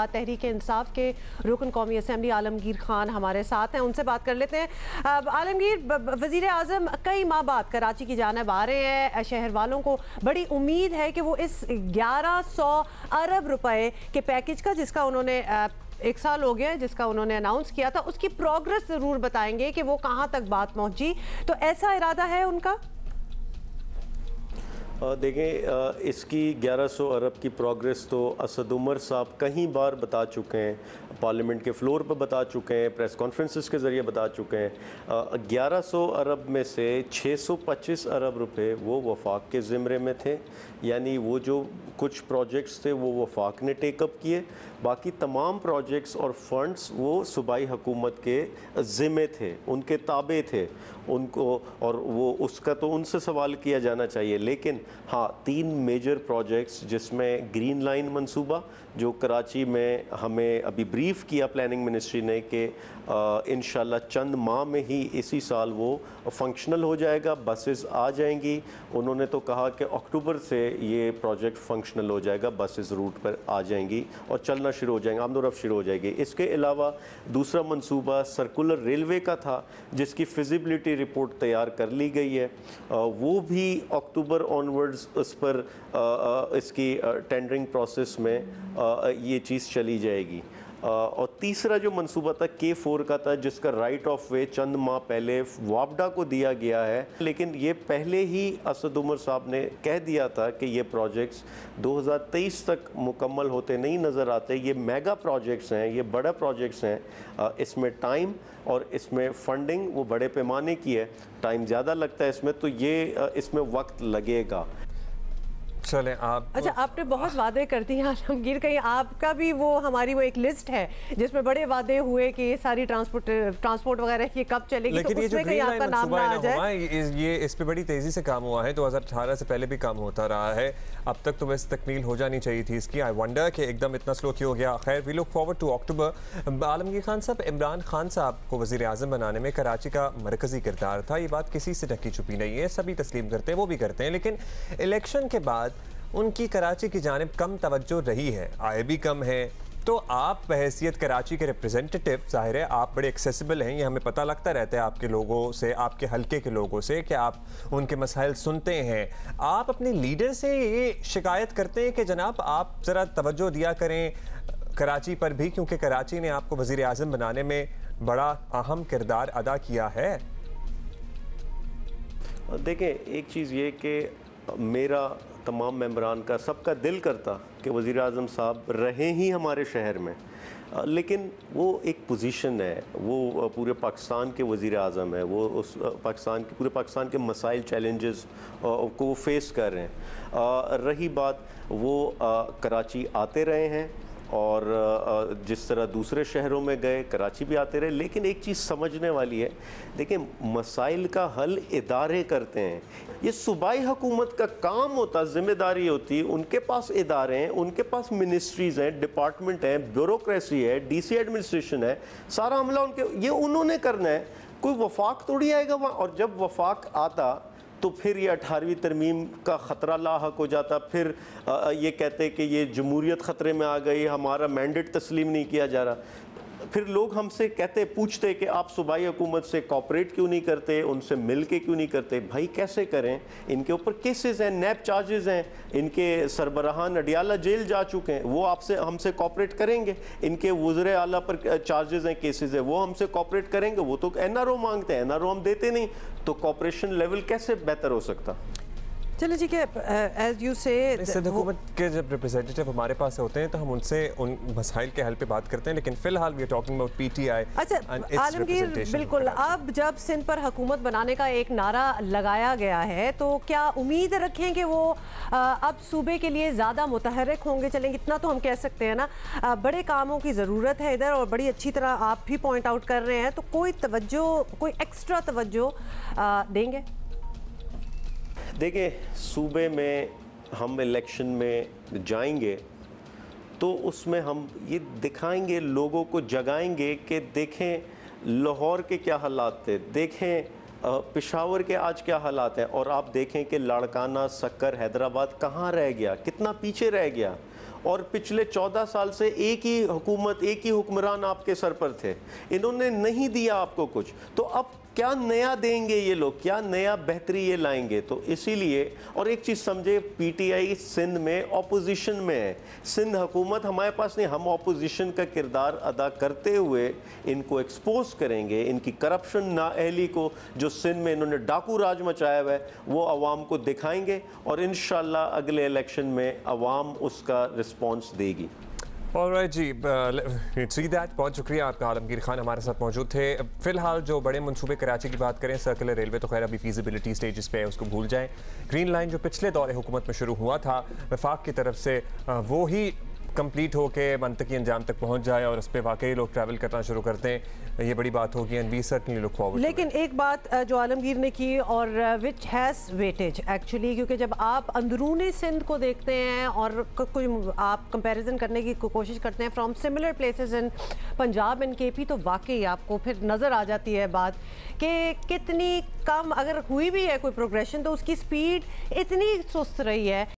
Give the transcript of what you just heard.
तहरीक इंसाफ के रुकन कौमी असम्बली आलमगीर खान हमारे साथ हैं, उनसे बात कर लेते हैं। आलमगीर, वज़ीर आज़म कई माह बाद कराची की जानिब आ रहे हैं। शहर वालों को बड़ी उम्मीद है कि वो इस 1100 अरब रुपए के पैकेज का, जिसका उन्होंने 1 साल हो गया जिसका उन्होंने अनाउंस किया था, उसकी प्रोग्रेस ज़रूर बताएंगे कि वो कहाँ तक बात पहुँची। तो ऐसा इरादा है उनका? देखें, इसकी 1100 अरब की प्रोग्रेस तो असद उमर साहब कई बार बता चुके हैं, पार्लियामेंट के फ्लोर पर बता चुके हैं, प्रेस कॉन्फ्रेंसेस के ज़रिए बता चुके हैं। 1100 अरब में से 625 अरब रुपए वो वफाक के ज़िम्मे में थे, यानी वो जो कुछ प्रोजेक्ट्स थे वो वफाक ने टेकअप किए, बाकी तमाम प्रोजेक्ट्स और फंड्स वो सूबाई हुकूमत के ज़िम्मे थे, उनके ताबे थे उनको, और वो उसका तो उनसे सवाल किया जाना चाहिए। लेकिन हाँ, 3 मेजर प्रोजेक्ट्स जिसमें ग्रीन लाइन मंसूबा जो कराची में हमें अभी ब्रीफ़ किया प्लानिंग मिनिस्ट्री ने कि इंशाल्लाह चंद माह में ही इसी साल वो फंक्शनल हो जाएगा, बसेस आ जाएंगी। उन्होंने तो कहा कि अक्टूबर से ये प्रोजेक्ट फंक्शनल हो जाएगा, बसेस रूट पर आ जाएंगी और चलना शुरू हो जाएंगे, आमदोरफ्त शुरू हो जाएगी। इसके अलावा दूसरा मंसूबा सर्कुलर रेलवे का था जिसकी फिजिबिलिटी रिपोर्ट तैयार कर ली गई है, वो भी अक्टूबर ऑनवर्ड्स उस पर इसकी टेंडरिंग प्रोसेस में ये चीज़ चली जाएगी। और तीसरा जो मंसूबा था K4 का था, जिसका राइट ऑफ वे चंद माह पहले वापडा को दिया गया है, लेकिन ये पहले ही असद उमर साहब ने कह दिया था कि ये प्रोजेक्ट्स 2023 तक मुकम्मल होते नहीं नज़र आते। ये मेगा प्रोजेक्ट्स हैं, ये बड़ा प्रोजेक्ट्स हैं, इसमें टाइम और इसमें फंडिंग वो बड़े पैमाने की है, टाइम ज़्यादा लगता है इसमें, तो ये इसमें वक्त लगेगा। चलें आप, अच्छा, आपने बहुत वादे कर दिए आलमगीर, कहीं आपका भी वो हमारी वो एक लिस्ट है जिसमें बड़े वादे हुए कि ये सारी ट्रांसपोर्ट वगैरह ये कब चलेगी, लेकिन तो उसमें कहीं आपका नाम ना आ जाए? ये इस पे बड़ी तेजी से काम हुआ है, 2018 से पहले भी काम होता रहा है, अब तक तो बस तकमील हो जानी चाहिए थी इसकी। आई वंडर कि एकदम इतना स्लो क्यों हो गया। खैर, वी लुक फॉरवर्ड टू अक्टूबर। आलमगीर खान साहब, इमरान खान साहब को वज़ीर आज़म बनाने में कराची का मरकज़ी किरदार था, ये बात किसी से ढकी छुपी नहीं है, सभी तस्लीम करते हैं, वो भी करते हैं। लेकिन इलेक्शन के बाद उनकी कराची की जानिब कम तवज्जो रही है, आए भी कम है। तो आप बहैसियत कराची के रिप्रेजेंटेटिव, जाहिर है आप बड़े एक्सेसिबल हैं, ये हमें पता लगता रहता है आपके लोगों से, आपके हलके के लोगों से, कि आप उनके मसाइल सुनते हैं। आप अपने लीडर से ये शिकायत करते हैं कि जनाब आप ज़रा तवज्जो दिया करें कराची पर भी, क्योंकि कराची ने आपको वज़ीर आज़म बनाने में बड़ा अहम किरदार अदा किया है? देखें, एक चीज़ ये कि मेरा तमाम मेंबरान का सबका दिल करता कि वज़ीर आज़म साहब रहे ही हमारे शहर में, लेकिन वो एक पोजीशन है, वो पूरे पाकिस्तान के वज़ीर आज़म है, वो उस पाकिस्तान के पूरे पाकिस्तान के मसाइल चैलेंजेस को वो फेस कर रहे हैं। रही बात, वो कराची आते रहे हैं और जिस तरह दूसरे शहरों में गए, कराची भी आते रहे, लेकिन एक चीज़ समझने वाली है, देखिए मसाइल का हल इदारे करते हैं, ये सूबाई हुकूमत का काम होता, जिम्मेदारी होती, उनके पास इदारे हैं, उनके पास मिनिस्ट्रीज़ हैं, डिपार्टमेंट हैं, ब्यूरोक्रेसी है, DC एडमिनिस्ट्रेशन है, सारा हमला उनके, ये उन्होंने करना है, कोई वफाक थोड़ी आएगा वहाँ। और जब वफाक आता तो फिर ये 18वीं तरमीम का ख़तरा लाहक हो जाता, फिर ये कहते कि ये जमहूरियत ख़तरे में आ गई, हमारा मैंडेट तस्लीम नहीं किया जा रहा। फिर लोग हमसे कहते, पूछते कि आप सूबाई हुकूमत से कोऑपरेट क्यों नहीं करते, उनसे मिल के क्यों नहीं करते। भाई कैसे करें, इनके ऊपर केसेस हैं, नैब चार्जेस हैं, इनके सरबराहान अडियाला जेल जा चुके हैं, वो आपसे हमसे कोऑपरेट करेंगे? इनके वज़ीर आला पर चार्जेस हैं, केसेस हैं, वो हमसे कोऑपरेट करेंगे? वो तो NRO मांगते हैं, NRO हम देते नहीं, तो कोऑपरेशन लेवल कैसे बेहतर हो सकता? चलो ठीक है, एज यू से हुकूमत के जब रिप्रेजेंटेटिव हमारे पास होते हैं तो हम उनसे उन मसाइल के हल पे बात करते हैं, लेकिन फिलहाल we are talking about PTI। अच्छा आलमगीर, बिल्कुल, अब जब सिंध पर हुकूमत बनाने का एक नारा लगाया गया है, तो क्या उम्मीद रखें कि वो अब सूबे के लिए ज़्यादा मुतहरिक होंगे चलेंगे? इतना तो हम कह सकते हैं ना, बड़े कामों की ज़रूरत है इधर, और बड़ी अच्छी तरह आप भी पॉइंट आउट कर रहे हैं, तो कोई तवज्जो, कोई एक्स्ट्रा तवज्जो देंगे? देखिए, सूबे में हम इलेक्शन में जाएंगे तो उसमें हम ये दिखाएंगे, लोगों को जगाएंगे कि देखें लाहौर के क्या हालात थे, देखें पेशावर के आज क्या हालात हैं, और आप देखें कि लाड़काना, सक्कर, हैदराबाद कहाँ रह गया, कितना पीछे रह गया। और पिछले 14 साल से एक ही हुकूमत, एक ही हुक्मरान आपके सर पर थे, इन्होंने नहीं दिया आपको कुछ, तो अब क्या नया देंगे ये लोग, क्या नया बेहतरी ये लाएंगे? तो इसीलिए, और एक चीज़ समझे, पीटीआई सिंध में ऑपोजिशन में है, सिंध हुकूमत हमारे पास नहीं, हम ऑपोजिशन का किरदार अदा करते हुए इनको एक्सपोज करेंगे, इनकी करप्शन नाअहली को जो सिंध में इन्होंने डाकू राज मचाया हुआ है वो अवाम को दिखाएंगे और इंशाल्लाह अगले इलेक्शन में अवाम उसका रिस्पॉन्स देगी। ऑलराइट जी, सी दैट, बहुत शुक्रिया आपका। आलमगीर खान हमारे साथ मौजूद थे। फिलहाल जो बड़े मंसूबे कराची की बात करें, सर्कुलर रेलवे तो खैर अभी फीजिबिलिटी स्टेजेस पे है, उसको भूल जाएं। ग्रीन लाइन जो पिछले दौरे हुकूमत में शुरू हुआ था वफाक की तरफ से, वो ही कंप्लीट होके मंतकी अंजाम तक पहुंच जाए और उस पर वाकई लोग ट्रैवल करना शुरू करते हैं, ये बड़ी बात होगी and we certainly look forward. लेकिन एक बात जो आलमगीर ने की और विच हैज़ वेटेज एक्चुअली, क्योंकि जब आप अंदरूनी सिंध को देखते हैं और कोई आप कंपैरिजन करने की कोशिश करते हैं from similar places in Punjab and KP, तो वाकई आपको फिर नज़र आ जाती है बात कि कितनी कम, अगर हुई भी है कोई प्रोग्रेशन तो उसकी स्पीड इतनी सुस्त रही है